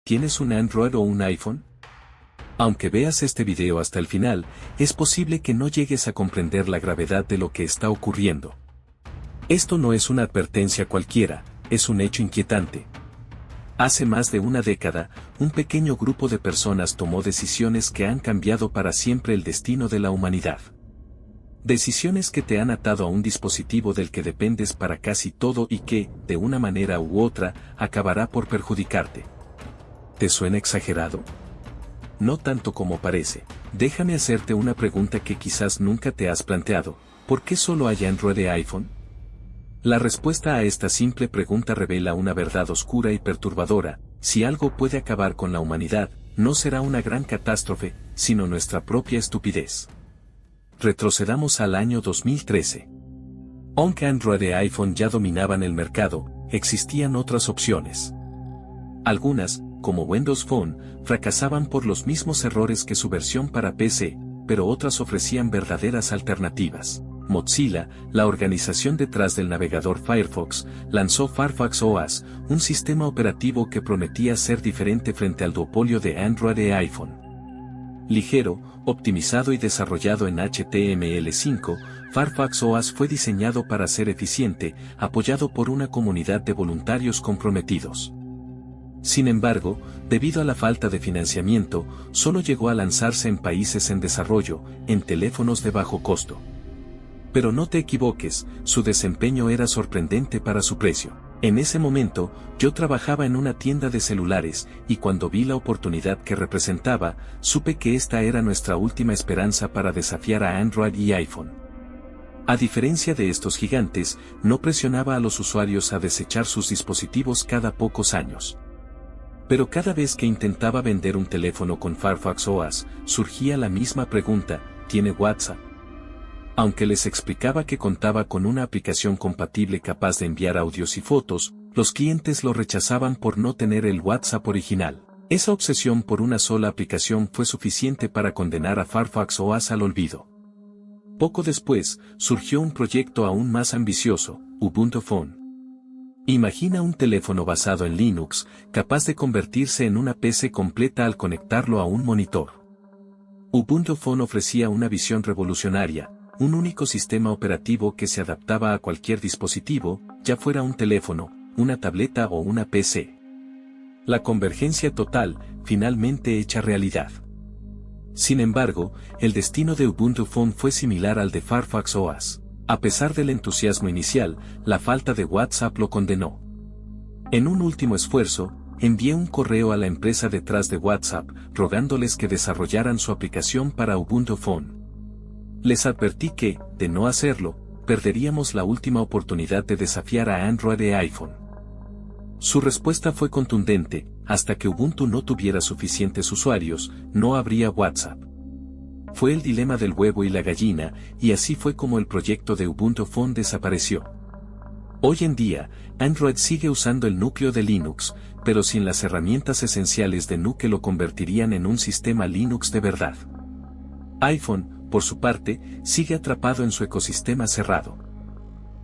¿Tienes un Android o un iPhone? Aunque veas este video hasta el final, es posible que no llegues a comprender la gravedad de lo que está ocurriendo. Esto no es una advertencia cualquiera, es un hecho inquietante. Hace más de una década, un pequeño grupo de personas tomó decisiones que han cambiado para siempre el destino de la humanidad. Decisiones que te han atado a un dispositivo del que dependes para casi todo y que, de una manera u otra, acabará por perjudicarte. ¿Te suena exagerado? No tanto como parece. Déjame hacerte una pregunta que quizás nunca te has planteado. ¿Por qué solo hay Android y iPhone? La respuesta a esta simple pregunta revela una verdad oscura y perturbadora. Si algo puede acabar con la humanidad, no será una gran catástrofe, sino nuestra propia estupidez. Retrocedamos al año 2013. Aunque Android y iPhone ya dominaban el mercado, existían otras opciones. Algunas, como Windows Phone, fracasaban por los mismos errores que su versión para PC, pero otras ofrecían verdaderas alternativas. Mozilla, la organización detrás del navegador Firefox, lanzó Firefox OS, un sistema operativo que prometía ser diferente frente al duopolio de Android y iPhone. Ligero, optimizado y desarrollado en HTML5, Firefox OS fue diseñado para ser eficiente, apoyado por una comunidad de voluntarios comprometidos. Sin embargo, debido a la falta de financiamiento, solo llegó a lanzarse en países en desarrollo, en teléfonos de bajo costo. Pero no te equivoques, su desempeño era sorprendente para su precio. En ese momento, yo trabajaba en una tienda de celulares, y cuando vi la oportunidad que representaba, supe que esta era nuestra última esperanza para desafiar a Android y iPhone. A diferencia de estos gigantes, no presionaba a los usuarios a desechar sus dispositivos cada pocos años. Pero cada vez que intentaba vender un teléfono con Firefox OS, surgía la misma pregunta: ¿tiene WhatsApp? Aunque les explicaba que contaba con una aplicación compatible capaz de enviar audios y fotos, los clientes lo rechazaban por no tener el WhatsApp original. Esa obsesión por una sola aplicación fue suficiente para condenar a Firefox OS al olvido. Poco después, surgió un proyecto aún más ambicioso, Ubuntu Phone. Imagina un teléfono basado en Linux, capaz de convertirse en una PC completa al conectarlo a un monitor. Ubuntu Phone ofrecía una visión revolucionaria, un único sistema operativo que se adaptaba a cualquier dispositivo, ya fuera un teléfono, una tableta o una PC. La convergencia total, finalmente hecha realidad. Sin embargo, el destino de Ubuntu Phone fue similar al de Firefox OS. A pesar del entusiasmo inicial, la falta de WhatsApp lo condenó. En un último esfuerzo, envié un correo a la empresa detrás de WhatsApp, rogándoles que desarrollaran su aplicación para Ubuntu Phone. Les advertí que, de no hacerlo, perderíamos la última oportunidad de desafiar a Android y iPhone. Su respuesta fue contundente: hasta que Ubuntu no tuviera suficientes usuarios, no habría WhatsApp. Fue el dilema del huevo y la gallina, y así fue como el proyecto de Ubuntu Phone desapareció. Hoy en día, Android sigue usando el núcleo de Linux, pero sin las herramientas esenciales de GNU que lo convertirían en un sistema Linux de verdad. iPhone, por su parte, sigue atrapado en su ecosistema cerrado.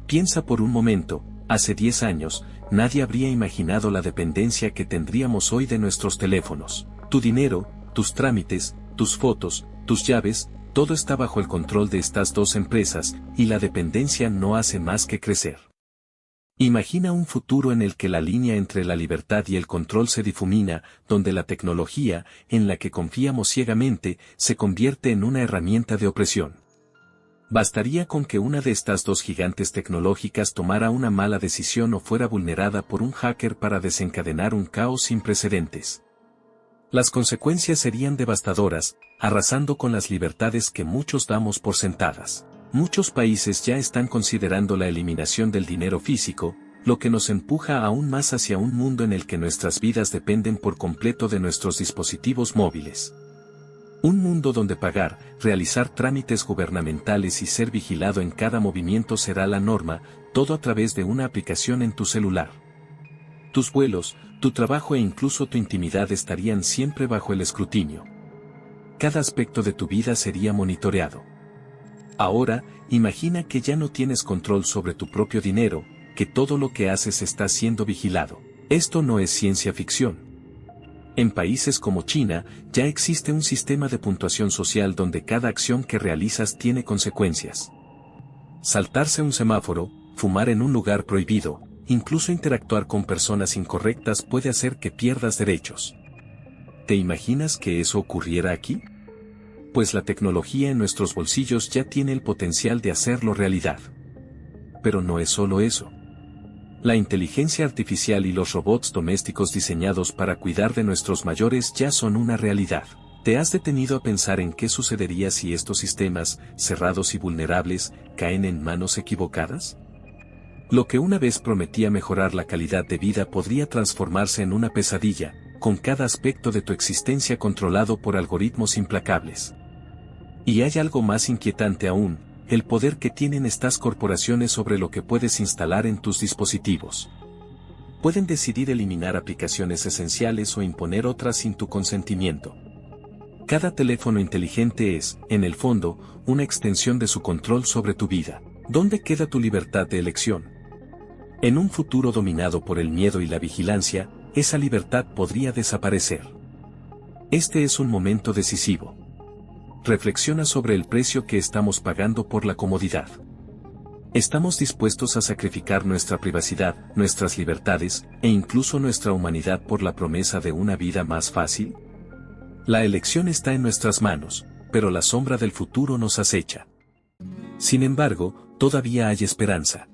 Piensa por un momento: hace 10 años, nadie habría imaginado la dependencia que tendríamos hoy de nuestros teléfonos. Tu dinero, tus trámites, tus fotos, tus llaves, todo está bajo el control de estas dos empresas, y la dependencia no hace más que crecer. Imagina un futuro en el que la línea entre la libertad y el control se difumina, donde la tecnología, en la que confiamos ciegamente, se convierte en una herramienta de opresión. Bastaría con que una de estas dos gigantes tecnológicas tomara una mala decisión o fuera vulnerada por un hacker para desencadenar un caos sin precedentes. Las consecuencias serían devastadoras, arrasando con las libertades que muchos damos por sentadas. Muchos países ya están considerando la eliminación del dinero físico, lo que nos empuja aún más hacia un mundo en el que nuestras vidas dependen por completo de nuestros dispositivos móviles. Un mundo donde pagar, realizar trámites gubernamentales y ser vigilado en cada movimiento será la norma, todo a través de una aplicación en tu celular. Tus vuelos, tu trabajo e incluso tu intimidad estarían siempre bajo el escrutinio. Cada aspecto de tu vida sería monitoreado. Ahora, imagina que ya no tienes control sobre tu propio dinero, que todo lo que haces está siendo vigilado. Esto no es ciencia ficción. En países como China, ya existe un sistema de puntuación social donde cada acción que realizas tiene consecuencias. Saltarse un semáforo, fumar en un lugar prohibido, incluso interactuar con personas incorrectas puede hacer que pierdas derechos. ¿Te imaginas que eso ocurriera aquí? Pues la tecnología en nuestros bolsillos ya tiene el potencial de hacerlo realidad. Pero no es solo eso. La inteligencia artificial y los robots domésticos diseñados para cuidar de nuestros mayores ya son una realidad. ¿Te has detenido a pensar en qué sucedería si estos sistemas, cerrados y vulnerables, caen en manos equivocadas? Lo que una vez prometía mejorar la calidad de vida podría transformarse en una pesadilla, con cada aspecto de tu existencia controlado por algoritmos implacables. Y hay algo más inquietante aún, el poder que tienen estas corporaciones sobre lo que puedes instalar en tus dispositivos. Pueden decidir eliminar aplicaciones esenciales o imponer otras sin tu consentimiento. Cada teléfono inteligente es, en el fondo, una extensión de su control sobre tu vida. ¿Dónde queda tu libertad de elección? En un futuro dominado por el miedo y la vigilancia, esa libertad podría desaparecer. Este es un momento decisivo. Reflexiona sobre el precio que estamos pagando por la comodidad. ¿Estamos dispuestos a sacrificar nuestra privacidad, nuestras libertades, e incluso nuestra humanidad por la promesa de una vida más fácil? La elección está en nuestras manos, pero la sombra del futuro nos acecha. Sin embargo, todavía hay esperanza.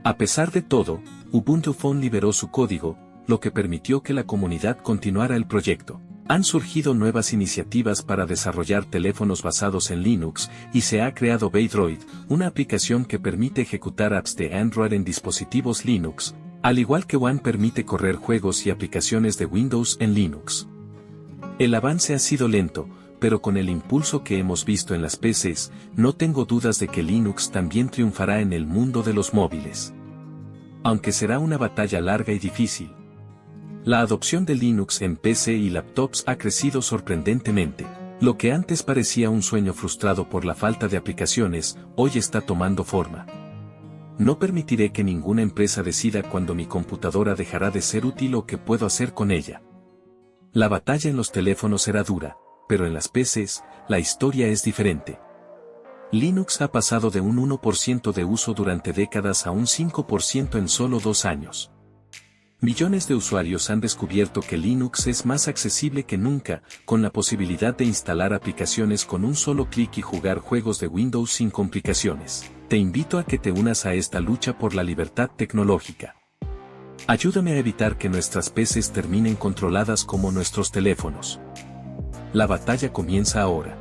A pesar de todo, Ubuntu Phone liberó su código, lo que permitió que la comunidad continuara el proyecto. Han surgido nuevas iniciativas para desarrollar teléfonos basados en Linux, y se ha creado Baydroid, una aplicación que permite ejecutar apps de Android en dispositivos Linux, al igual que One permite correr juegos y aplicaciones de Windows en Linux. El avance ha sido lento, pero con el impulso que hemos visto en las PCs, no tengo dudas de que Linux también triunfará en el mundo de los móviles. Aunque será una batalla larga y difícil. La adopción de Linux en PC y laptops ha crecido sorprendentemente. Lo que antes parecía un sueño frustrado por la falta de aplicaciones, hoy está tomando forma. No permitiré que ninguna empresa decida cuándo mi computadora dejará de ser útil o qué puedo hacer con ella. La batalla en los teléfonos será dura, pero en las PCs, la historia es diferente. Linux ha pasado de un 1% de uso durante décadas a un 5% en solo 2 años. Millones de usuarios han descubierto que Linux es más accesible que nunca, con la posibilidad de instalar aplicaciones con un solo clic y jugar juegos de Windows sin complicaciones. Te invito a que te unas a esta lucha por la libertad tecnológica. Ayúdame a evitar que nuestras PCs terminen controladas como nuestros teléfonos. La batalla comienza ahora.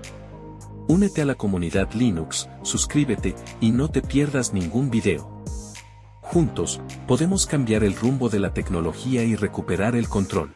Únete a la comunidad Linux, suscríbete y no te pierdas ningún video. Juntos, podemos cambiar el rumbo de la tecnología y recuperar el control.